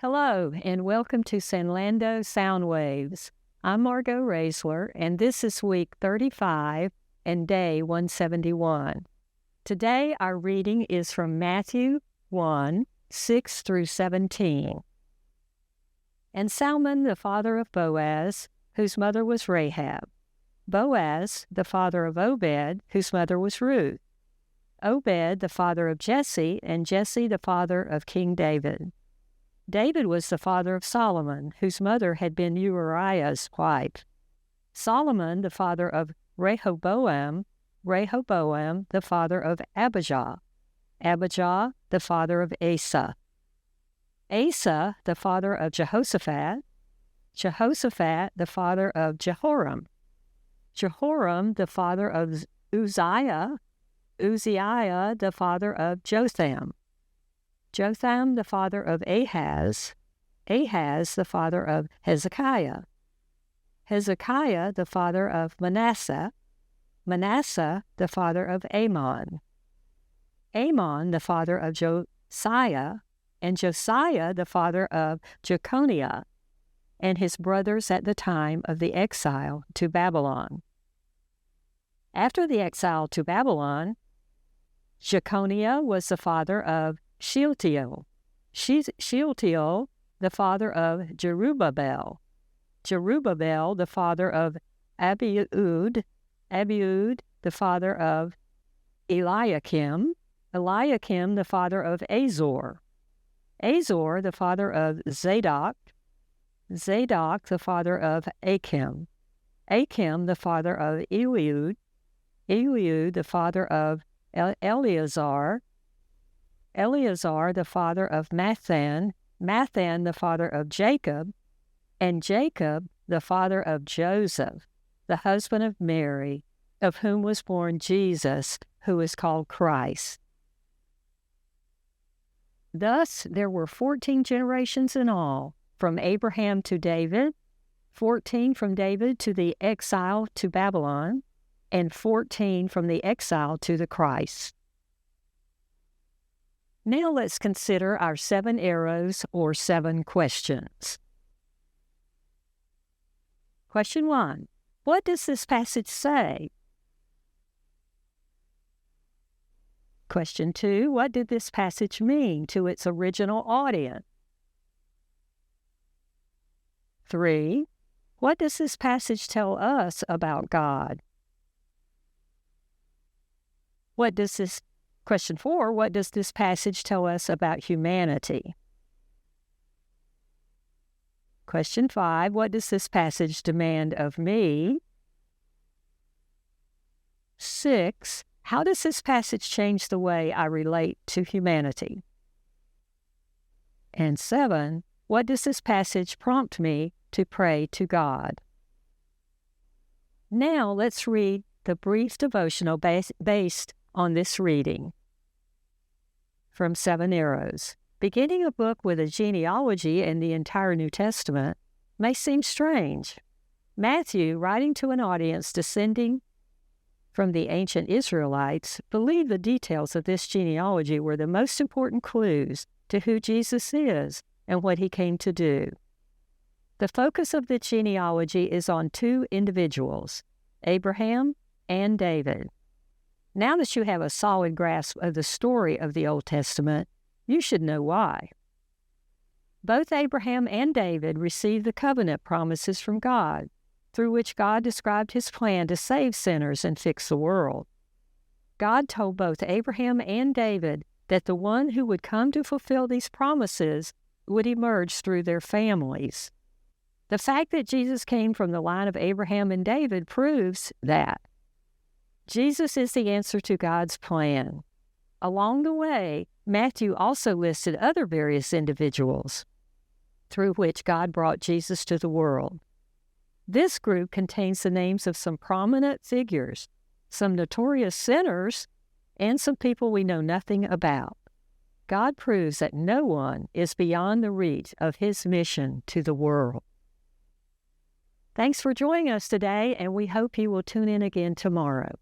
Hello, and welcome to Sanlando Sound Waves. I'm Margot Raisler, and this is week 35 and day 171. Today, our reading is from Matthew 1, 6 through 17. And Salmon, the father of Boaz, whose mother was Rahab. Boaz, the father of Obed, whose mother was Ruth. Obed, the father of Jesse, and Jesse, the father of King David. David was the father of Solomon, whose mother had been Uriah's wife. Solomon, the father of Rehoboam, Rehoboam, the father of Abijah, Abijah, the father of Asa, Asa, the father of Jehoshaphat, Jehoshaphat, the father of Jehoram, Jehoram, the father of Uzziah, Uzziah, the father of Jotham, Jotham, the father of Ahaz, Ahaz, the father of Hezekiah, Hezekiah, the father of Manasseh, Manasseh, the father of Amon, Amon, the father of Josiah, and Josiah, the father of Jeconiah, and his brothers at the time of the exile to Babylon. After the exile to Babylon, Jeconiah was the father of Shealtiel, Shealtiel, the father of Jerubbaal, Jerubbaal, the father of Abiud, Abiud, the father of Eliakim, Eliakim, the father of Azor, Azor, the father of Zadok, Zadok, the father of Achim, Achim, the father of Eliud, Eliud, the father of Eleazar, Eleazar, the father of Mathan, Mathan, the father of Jacob, and Jacob, the father of Joseph, the husband of Mary, of whom was born Jesus, who is called Christ. Thus, there were 14 generations in all, from Abraham to David, 14 from David to the exile to Babylon, and 14 from the exile to the Christ. Now let's consider our 7 arrows or 7 questions. Question 1. What does this passage say? Question 2. What did this passage mean to its original audience? 3. What does this passage tell us about God? Question 4, what does this passage tell us about humanity? Question 5, what does this passage demand of me? 6, how does this passage change the way I relate to humanity? And 7, what does this passage prompt me to pray to God? Now let's read the brief devotional based on this reading. From 7 Arrows. Beginning a book with a genealogy in the entire New Testament may seem strange. Matthew, writing to an audience descending from the ancient Israelites, believed the details of this genealogy were the most important clues to who Jesus is and what he came to do. The focus of the genealogy is on 2 individuals, Abraham and David. Now that you have a solid grasp of the story of the Old Testament, you should know why. Both Abraham and David received the covenant promises from God, through which God described his plan to save sinners and fix the world. God told both Abraham and David that the one who would come to fulfill these promises would emerge through their families. The fact that Jesus came from the line of Abraham and David proves that. Jesus is the answer to God's plan. Along the way, Matthew also listed other various individuals through which God brought Jesus to the world. This group contains the names of some prominent figures, some notorious sinners, and some people we know nothing about. God proves that no one is beyond the reach of his mission to the world. Thanks for joining us today, and we hope you will tune in again tomorrow.